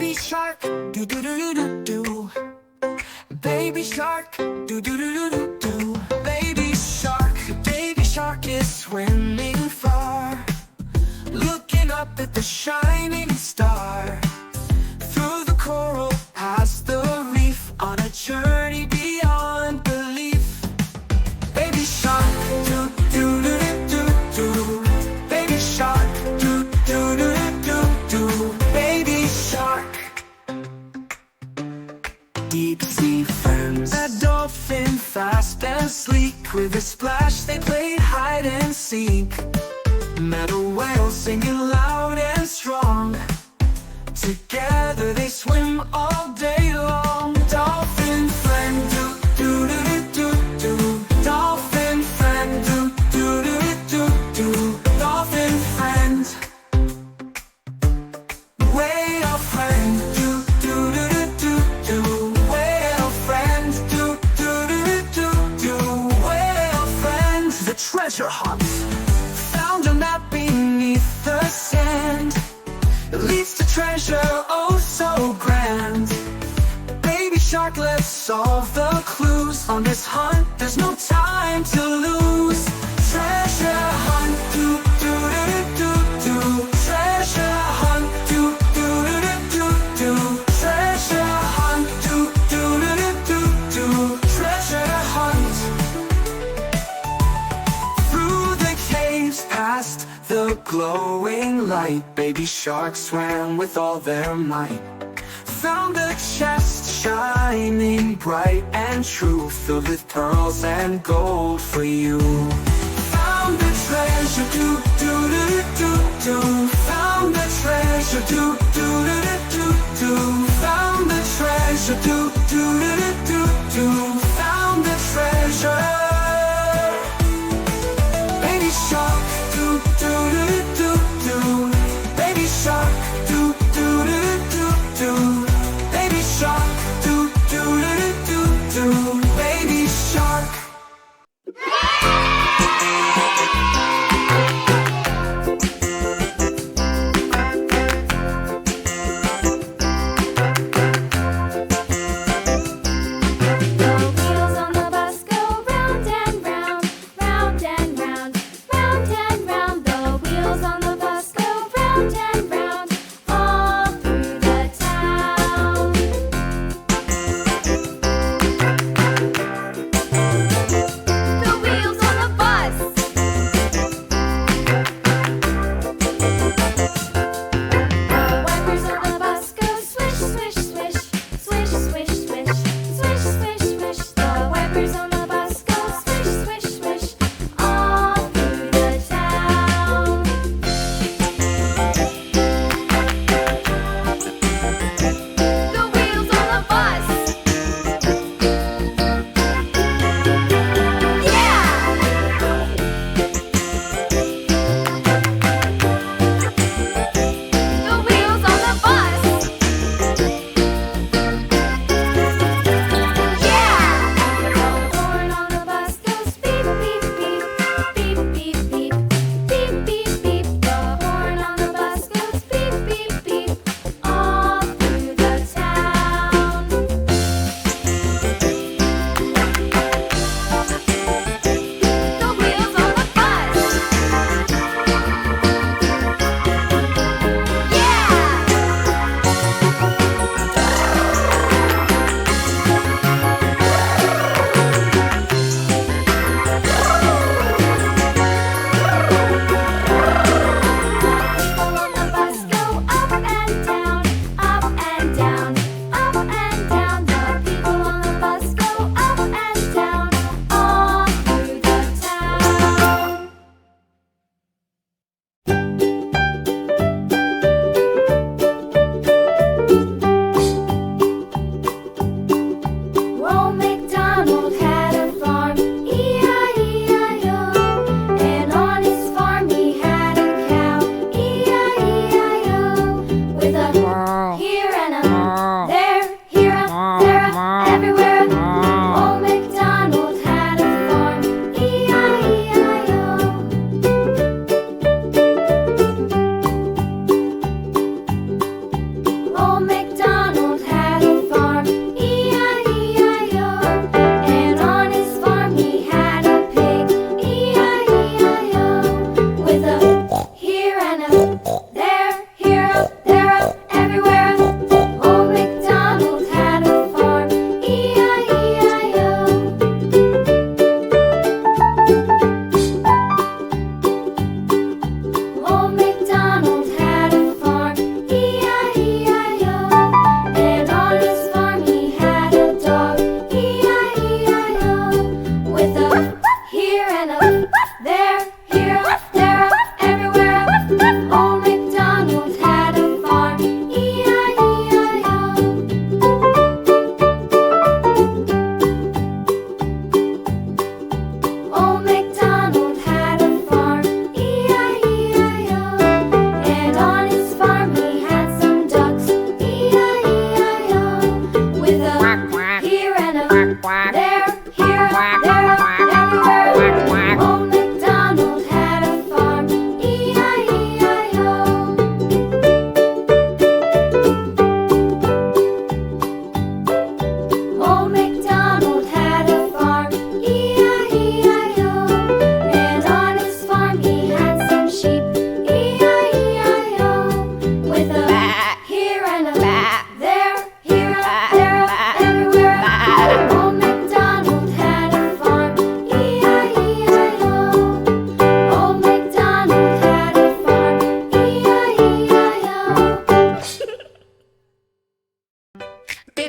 Baby shark, do do do do do. Baby shark, do do do do do. Baby shark is swimming far, looking up at the shining star. Through the coral, past the reef, on a journey beyond belief. Baby shark, do do do do do. Baby shark, do do do do do. Baby shark. Deep sea friends, a dolphin fast and sleek. With a splash they play hide and seek. Met a whale singing loud and strong. Together they swim all day long. Dolphin friend, do do do do do. Dolphin friend, do do do do do. Dolphin friend. Whale friend, do do do do do. Whale friend, do do do do do. Whale friend. The treasure hunt, found a map beneath the sand. It leads to treasure oh so grand. Baby shark, let's solve the clues. On this hunt, there's no time to lose. Treasure hunt, do do do do do. Treasure hunt, do do do do do. Treasure hunt, do do do do do. Treasure hunt. Through the caves, past the glowing light, baby sharks swam with all their might. Found a chest shining bright and true, filled with pearls and gold for you. Found the treasure, do do do do do. Found the treasure, do do do do do. Found the treasure, do do do do do. Found the treasure. Baby shark, do do do do do. Baby shark, do do do do do. Baby shark, do do do do do. Baby shark.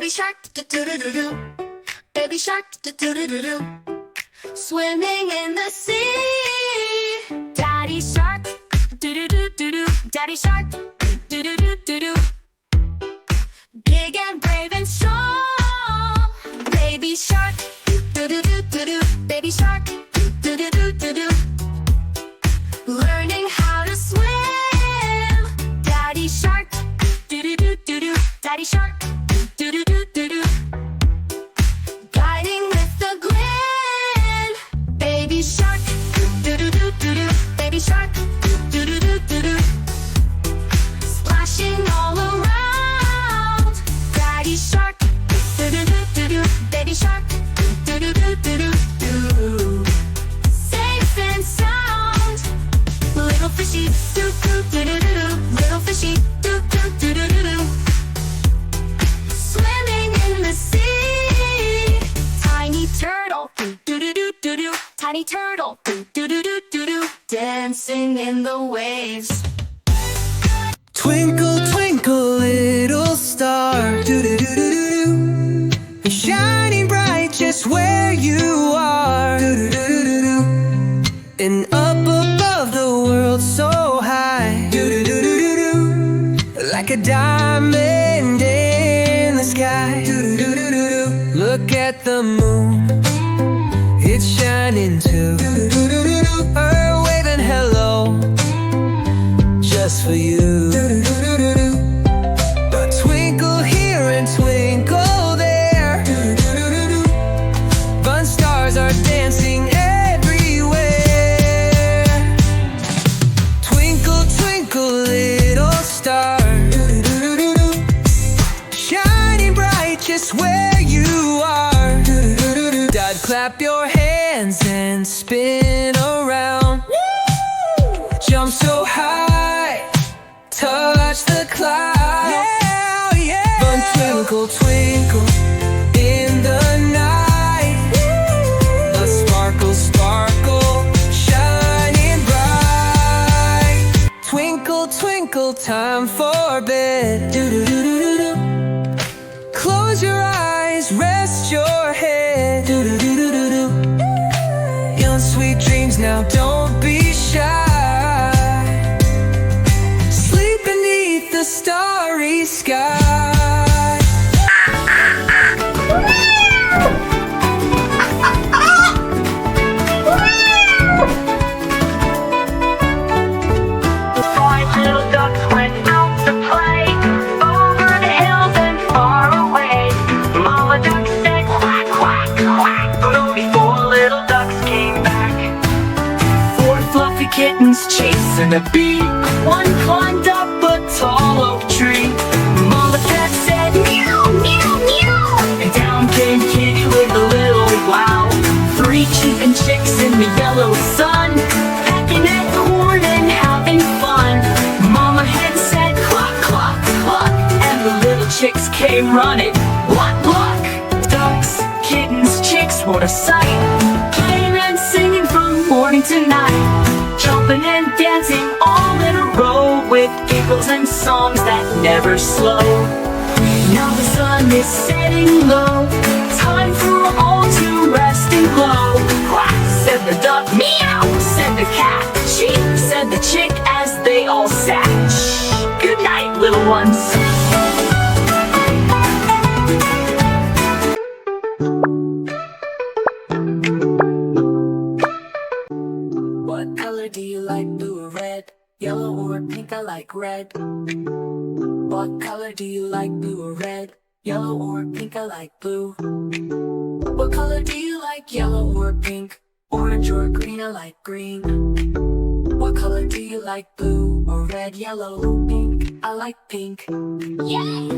Baby shark, do-do-do-do-do. Baby shark, do-do-do-do-do. Swimming in the sea. Daddy shark, do-do-do-do-do. Daddy shark, do-do-do-do-do. Big and brave and strong. Baby shark, do-do-do-do-do. Baby shark, do-do-do-do-do. Learning how to swim. Daddy shark, do-do-do-do-do. Daddy shark, do-do-do-do-do. Guiding with the grin. Baby shark, do-do-do-do-do. Baby shark, do-do-do-do-do. Splashing all around. Daddy shark, do-do-do-do-do. Baby shark, do-do-do-do-do. Safe and sound. Little fishy, do-do-do-do-do. Little fishy, do-do-do-do-do. Swimming in the sea. Tiny turtle, do-do-do-do-do. Tiny turtle, do-do-do-do-do. Dancing in the waves. Twinkle, twinkle, little star, do-do-do-do-do-do. Shining bright just where you are, do-do-do-do-do. And up above the world so high, do-do-do-do-do-do. Like a diamond in the sky, do-do-do-do-do. Look at the moon, it's shining too, do-do-do-do-do. Her waving hello just for you. A twinkle here and twinkle there, fun stars are dancing everywhere. Twinkle, twinkle, little star, shining bright just where you are. Dad, clap your hands and spin around. Jump so high, touch the clouds. Yeah, yeah. Fun twinkle, twinkle in the night. A sparkle, sparkle, shining bright. Twinkle, twinkle, time for bed. Do-do-do-do-do. Close your eyes, rest your head. Do-do-do-do-do. Young sweet dreams now, don't be shy. The starry sky. Five little ducks went out to play over the hills and far away. Mama duck said quack, quack, quack, but only four little ducks came back. Four fluffy kittens chasing a bee. One climbed up a tall oak tree. Mama cat said meow, meow, meow, and down came Kitty with a little wow. Three cheeping chicks in the yellow sun, pecking at corn and having fun. Mama hen said cluck, cluck, cluck, and the little chicks came running. Cluck, cluck. Ducks, kittens, chicks, what a sight. Playing and singing from morning to night, jumping and dancing all in a row, with giggles and songs that never slow. Now the sun is setting low, time for all to rest and glow. Quack, said the duck, meow, said the cat, cheep, said the chick, as they all sat. Shh, good night, little ones. What color do you like, blue or red? Yellow or pink? I like red. What color do you like, blue or red? Yellow or pink? I like blue. What color do you like, yellow or pink? Orange or green? I like green. What color do you like, blue or red? Yellow or pink? I like pink. Yay!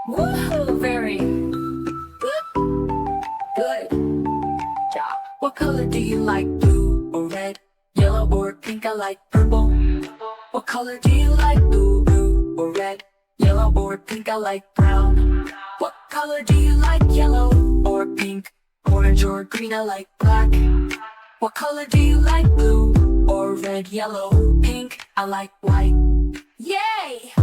Woohoo! Very good. Good job. What color do you like, blue or red? Yellow or pink? I like purple. What color do you like, blue or red? Yellow or pink? I like brown. What color do you like, yellow or pink? Orange or green? I like black. What color do you like, blue or red? Yellow, pink? I like white. Yay!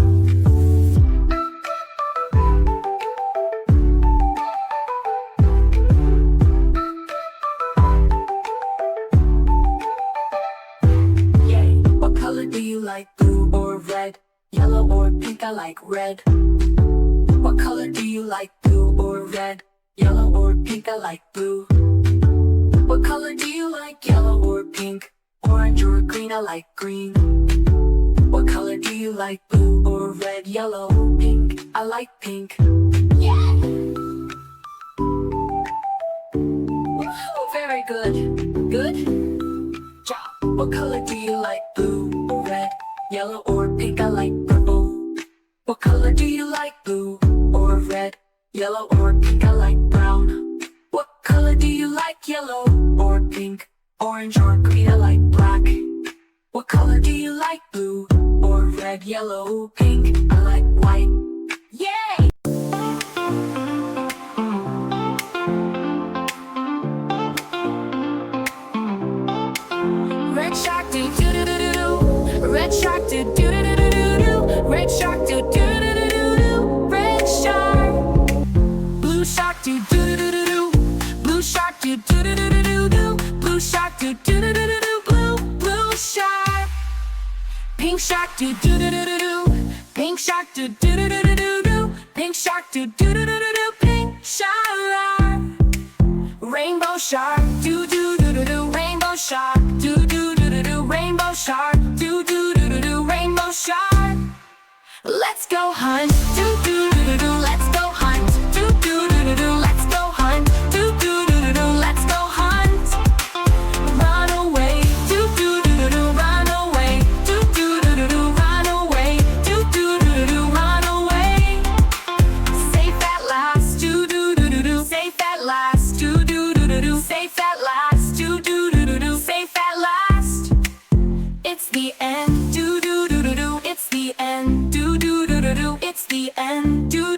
or red? Yellow or pink? I like red. What color do you like? Blue or red? Yellow or pink? I like blue. What color do you like? Yellow or pink? Orange or green? I like green. What color do you like? Blue or red? Yellow, pink? I like pink. Yeah! Woo, very good. Good job. What color do you like? Blue or red? Yellow or pink? I like purple. What color do you like? Blue or red? Yellow or pink? I like brown. What color do you like? Yellow or pink? Orange or green? I like black. What color do you like? Blue or red? Yellow, pink? I like white. Yay! Red shark do do do do do do. Red shark do do do do do do do. Red shark do do do do do do do. Red shark. Blue shark do do do do do do. Blue shark do do do do do do do. Blue shark do do do do do do. Blue shark. Pink shark do do do do do do. Pink shark do do do do do do do. Pink shark do do do do do do. Pink shark. Rainbow shark do do do do do. Rainbow shark do do do do do. Rainbow shark do do do do do. Rainbow shark. Let's go hunt. Do do do do do. Let's go hunt. Do do do do do. Let's go hunt. Do do do do do. Let's go hunt. Run away. Do do do do do. Run away. Do do do do do. Run away. Do do do do do. Run away. Safe at last. Do do do do do. Safe at last. Do do do do do. Safe at last. Do do do do do. Safe at last. It's the end. Do do do do do. It's the end. Do do do do do. It's the end. Do